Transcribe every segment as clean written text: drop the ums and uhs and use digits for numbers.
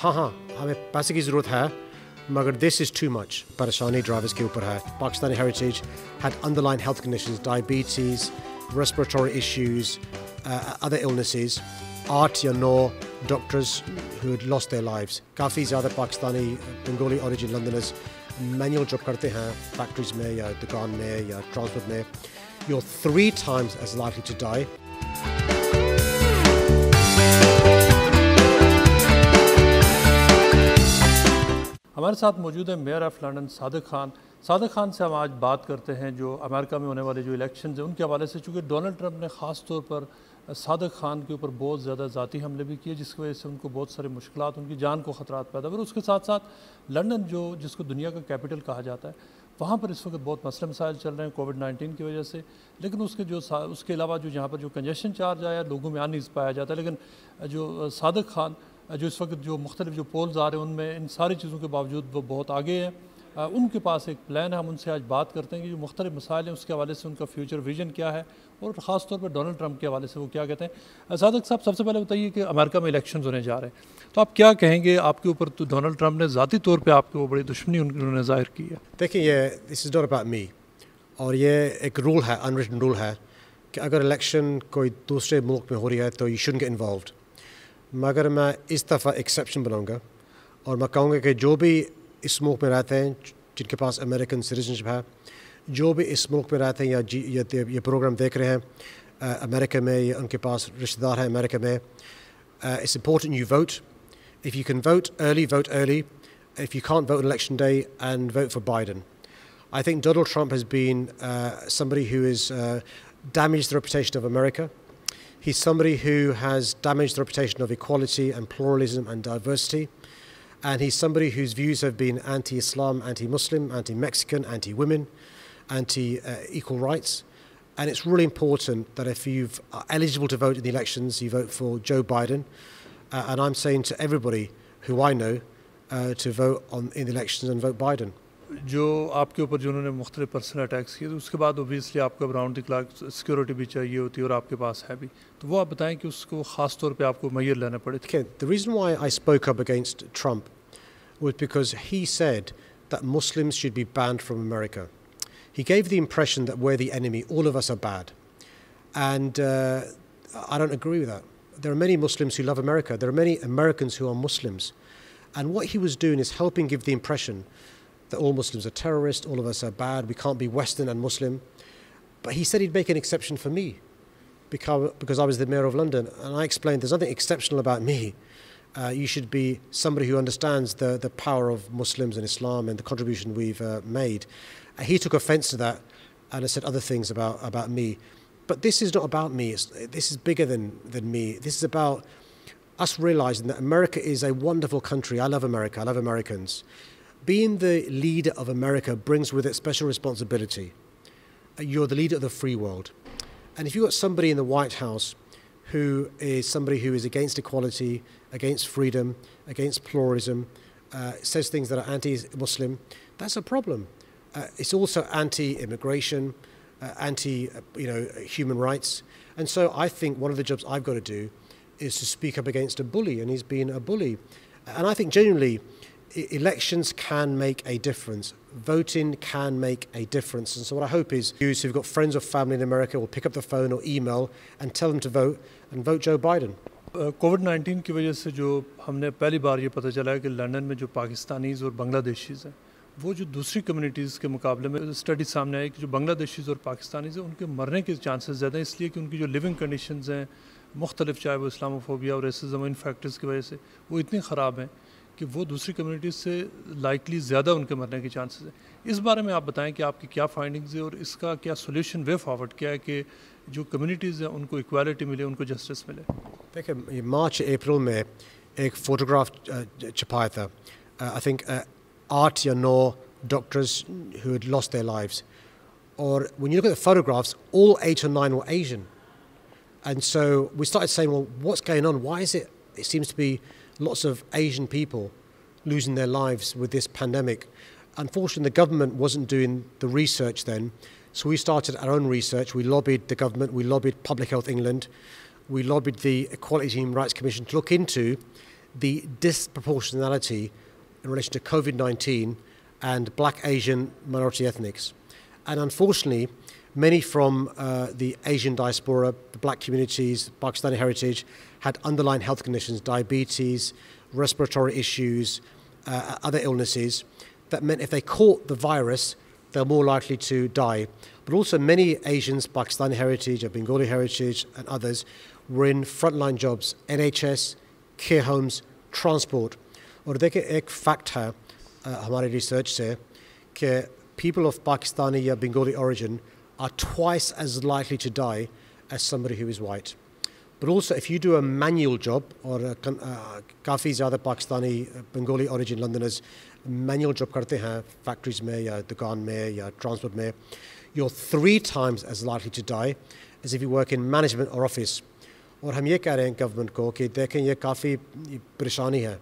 हाँ हाँ हमें पैसे की ज़रूरत है, मगर this is too much. परेशानी ड्राइवर्स के ऊपर है. Pakistani Heritage had underlying health conditions, diabetes, respiratory issues, other illnesses. 8 या 9 doctors who had lost their lives. काफ़ी ज़्यादा Pakistani Bengali origin Londoners manual job करते हैं factories में या दुकान में या transport में. You're 3 times as likely to die. हमारे साथ मौजूद है mayor of London Sadiq Khan. Sadiq Khan से हम आज बात करते हैं जो अमेरिका में होने वाले जो इलेक्शंस हैं उनके हवाले से, चूँकि डोनाल्ड ट्रंप ने ख़ास तौर पर सादिक खान के ऊपर बहुत ज़्यादा ज़ाती हमले भी किए, जिसकी वजह से उनको बहुत सारे मुश्किलात, उनकी जान को ख़तरात पैदा हुए। उसके साथ साथ लंदन जिसको दुनिया का कैपिटल कहा जाता है, वहाँ पर इस वक्त बहुत मसले मसाइल चल रहे हैं कोविड-19 की वजह से। लेकिन उसके अलावा जो यहाँ पर जो कंजेशन चार्ज आया, लोगों में आ नहीं पाया जाता। लेकिन जो सादिक खान जो इस वक्त जो मुख्तलिफ जो पोल्स आ रहे हैं उनमें इन सारी चीज़ों के बावजूद वो बहुत आगे हैं। उनके पास एक प्लान है, हम उनसे आज बात करते हैं कि जो मुख्तलिफ मसाइल हैं उसके हवाले से उनका फ्यूचर विजन क्या है और ख़ास तौर पर डोनाल्ड ट्रंप के हवाले से वो क्या कहते हैं। सादिक साहब, सबसे पहले बताइए कि अमेरिका में इलेक्शन होने जा रहे हैं, तो आप क्या कहेंगे? आपके ऊपर तो डोनाल्ड ट्रंप ने ज़ाती तौर पर आपके वो बड़ी दुश्मनी उन्होंने ज़ाहिर की है। देखिए, ये this is not about me, और ये एक रूल है, अनरिटन रूल है कि अगर इलेक्शन कोई दूसरे मुल्क में हो रही है तो यू शुडंट गेट इन्वॉल्व्ड। मगर मैं इस दफ़ा एक्सेप्शन बनाऊंगा और मैं कहूँगा कि जो भी इस मुल्क में रहते हैं जिनके पास अमेरिकन सिटीजनशिप है, जो भी इस मुल्क में रहते हैं या ये प्रोग्राम देख रहे हैं अमेरिका में या उनके पास रिश्तेदार हैं अमेरिका में, it's important you won't. If you can vote early. If you can't vote on election day, and vote for Biden. I think Donald Trump has been somebody who has damaged the reputation of America. He's somebody who has damaged the reputation of equality and pluralism and diversity. And he's somebody whose views have been anti-Islam, anti-Muslim, anti-Mexican, anti-women, anti-equal rights. And it's really important that if you are eligible to vote in the elections, you vote for Joe Biden. And I'm saying to everybody who I know to vote in the elections and vote Biden. जो आपके ऊपर जो उन्होंने मुख्तलिफ personal attacks किए, तो उसके बाद ओबियसली आपको राउंड द क्लॉक सिक्योरिटी भी चाहिए होती है और आपके पास है भी, तो वो आप बताएं कि उसको ख़ास तौर पे आपको मैयर लेना पड़े। Okay, the reason why I spoke up against Trump was because he said that Muslims should be banned from America. He gave the impression that we're the enemy, all of us are bad. And I don't agree with that. There are many Muslims who love America. There are many Americans who are Muslims. And what he was doing is helping give the impression that all Muslims are terrorists, all of us are bad, we can't be Western and Muslim. But he said he'd make an exception for me because I was the Mayor of London. And I explained there's nothing exceptional about me. You should be somebody who understands the power of Muslims and Islam and the contribution we've made. He took offense to that and has said other things about me. But this is not about me. This is bigger than me. This is about us realizing that America is a wonderful country. I love America. I love Americans. Being the leader of America brings with it special responsibility. You're the leader of the free world. And if you've got somebody in the White House who is somebody who is against equality, against freedom, against pluralism, says things that are anti-Muslim, that's a problem. It's also anti-immigration, human rights. And so I think one of the jobs I've got to do is to speak up against a bully, and he's been a bully. And I think genuinely elections can make a difference. Voting can make a difference. And so what I hope is you who've got friends or family in America will pick up the phone or email and tell them to vote and vote Joe Biden. कोविड-19 की वजह से जो हमने पहली बार ये पता चला है कि लंदन में जो पाकिस्तानीज़ और बांग्लादेशीज़ हैं, वो जो दूसरी कम्युनिटीज़ के मुकाबले में स्टडी सामने आई कि जो बांग्लादेशीज़ और पाकिस्तानीज़ हैं उनके मरने के चांसेस ज़्यादा हैं, इसलिए कि उनकी जो लिविंग कंडीशंस हैं मुख्तलिफ, चाहे वो इस्लामोफोबिया और रेसिज्म इन फैक्टर्स की वजह से वो इतनी ख़राब हैं कि वो दूसरी कम्युनिटीज़ से लाइकली ज़्यादा उनके मरने के चांसेस हैं। इस बारे में आप बताएं कि आपकी क्या फाइंडिंग्स है और इसका क्या सोल्यूशन वे फॉरवर्ड क्या है कि जो कम्युनिटीज़ हैं उनको इक्वालिटी मिले, उनको जस्टिस मिले। देखिए, मार्च अप्रैल में एक फ़ोटोग्राफ छपाया था, आई थिंक 8 या 9 doctors who had lost their lives. Or when you look at the photographs, all 8 or 9 were Asian. And so we started saying, well, what's going on? Why is it seems to be lots of Asian people losing their lives with this pandemic? Unfortunately, the government wasn't doing the research then. So we started our own research. We lobbied the government. We lobbied Public Health England. We lobbied the Equality and Human Rights Commission to look into the disproportionality in relation to COVID-19 and black Asian minority ethnics. And unfortunately, many from the Asian diaspora, the black communities, Pakistani heritage, had underlying health conditions, diabetes, respiratory issues, other illnesses, that meant if they caught the virus, they're more likely to die. But also many Asians, Pakistani heritage, or Bengali heritage, and others were in frontline jobs, NHS, care homes, transport. और देखिए एक fact है हमारे research से कि people of Pakistani or Bengali origin are twice as likely to die as somebody who is white. But also, if you do a manual job, or काफ़ी ज़्यादा Pakistani Bengali origin Londoners manual job करते हैं factories में या दुकान में या transport में, you're 3 times as likely to die as if you work in management or office. और हम ये कह रहे हैं government को कि देखें ये काफ़ी परेशानी है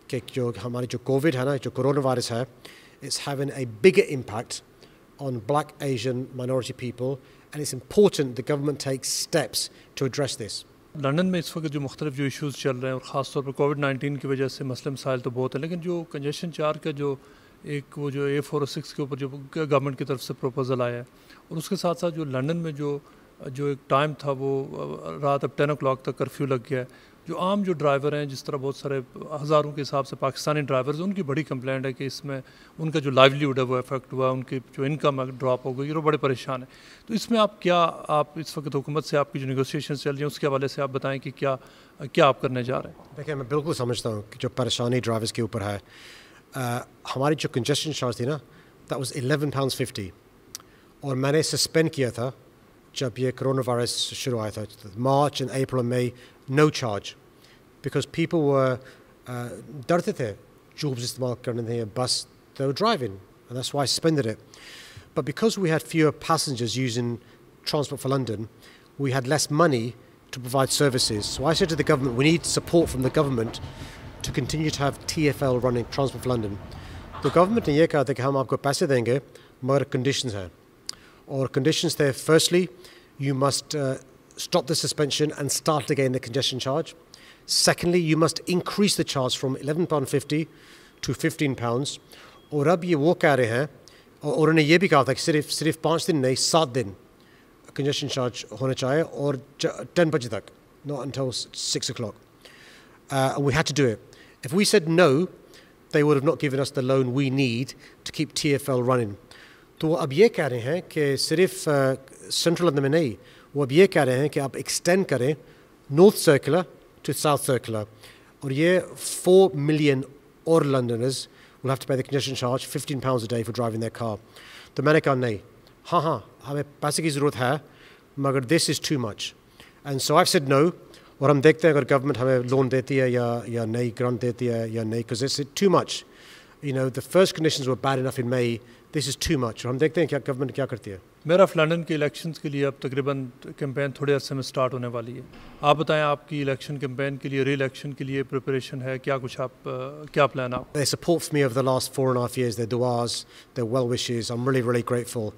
कि जो हमारी जो COVID है ना, जो coronavirus है, it's having a bigger impact on black Asian minority people, and it's important the government takes steps to address this. London में इस वक्त जो मुख्तलिफ जो इश्यूज़ चल रहे हैं और ख़ास तौर पर कोविड-19 की वजह से मसले मसाइल तो बहुत है, लेकिन जो कंजेशन चार्ज का जो एक वो जो A406 के ऊपर जो गवर्नमेंट की तरफ से प्रपोजल आया है, और उसके साथ साथ जो लंदन में जो एक टाइम था वो रात अब 10 o'clock तक कर्फ्यू लग गया है, जो आम जो ड्राइवर हैं, जिस तरह बहुत सारे हज़ारों के हिसाब से पाकिस्तानी ड्राइवर्स, उनकी बड़ी कंप्लेंट है कि इसमें उनका जो लाइवलीहुड है वो इफेक्ट हुआ, उनकी जो इनकम है ड्रॉप हो गई और बड़े परेशान हैं। तो इसमें आप इस वक्त हुकूमत से आपकी जो निगोसिएशन चल रही है उसके हवाले से आप बताएं कि क्या आप करने जा रहे हैं। देखिए, मैं बिल्कुल समझता हूँ कि जो परेशानी ड्राइवर्स के ऊपर है, हमारी जो कंजेशन चार्ज थी ना, दैट वाज £11.50, और मैंने सस्पेंड किया था जब ये कोरोना वायरस शुरू आया था, March and April and May, no charge, because people were डरते थे jobs इस्तेमाल करने थे, bus, they were driving, and that's why I suspended it. But because we had fewer passengers using Transport for London, we had less money to provide services. So I said to the government, we need support from the government to continue to have TfL running, Transport for London. The government ने ये कहा था कि हम आपको पैसे देंगे, मगर conditions हैं. Or conditions there, firstly, you must stop the suspension and start again the congestion charge. Secondly, you must increase the charge from £11.50 to £15. और अब ये वो कह रहे हैं, और उन्होंने ये भी कहा था कि सिर्फ 5 दिन नहीं, 7 दिन congestion charge होना चाहिए, और 10 बजे तक, not until 6 o'clock. And we had to do it. If we said no, they would have not given us the loan we need to keep TfL running. तो अब ये कह रहे हैं कि सिर्फ सेंट्रल लंदन में नहीं, वो अब ये कह रहे हैं कि आप एक्सटेंड करें north circular to South Circular, और ये 4 million और Londoners will have to pay the congestion charge, £15 a day for driving their car. तो मैंने कहा नहीं, हाँ हमें पैसे की ज़रूरत है, मगर this is too much. And so I've said no, और हम देखते हैं अगर गवर्नमेंट हमें लोन देती है या नई ग्रांट देती है या नहीं, because it's too much. You know, the first conditions were bad enough in May, this is too much. और हम देखते हैं क्या गवर्नमेंट क्या करती है। मेरा लंदन के इलेक्शंस के लिए अब तकरीबन कैंपेन थोड़े अरसे में स्टार्ट होने वाली है। आप बताएं, आपकी इलेक्शन कैंपेन के लिए, री इलेक्शन के लिए प्रिपरेशन है क्या, कुछ आप क्या प्लान आप? Their support for me over the last 4.5 years, their duas, their well wishes, I'm really grateful.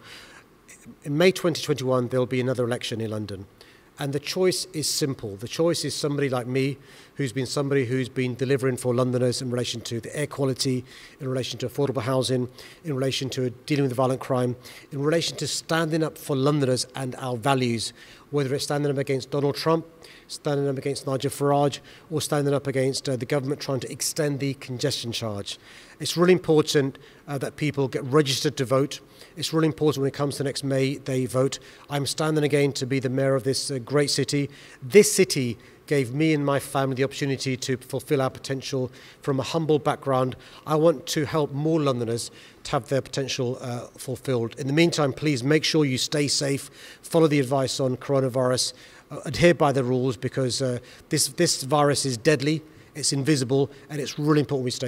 In May 2021, there'll be another election in London. And the choice is simple. The choice is somebody like me, who's been delivering for Londoners in relation to the air quality, in relation to affordable housing, in relation to dealing with violent crime, in relation to standing up for Londoners and our values, whether it's standing up against Donald Trump, standing up against Nigel Farage, or standing up against the government trying to extend the congestion charge. It's really important that people get registered to vote. It's really important when it comes to next May they vote. I'm standing again to be the mayor of this great city. This city gave me and my family the opportunity to fulfill our potential from a humble background. I want to help more Londoners to have their potential fulfilled. In the meantime, please make sure you stay safe, follow the advice on coronavirus, adhere by the rules, because this virus is deadly, it's invisible, and it's really important we stay safe.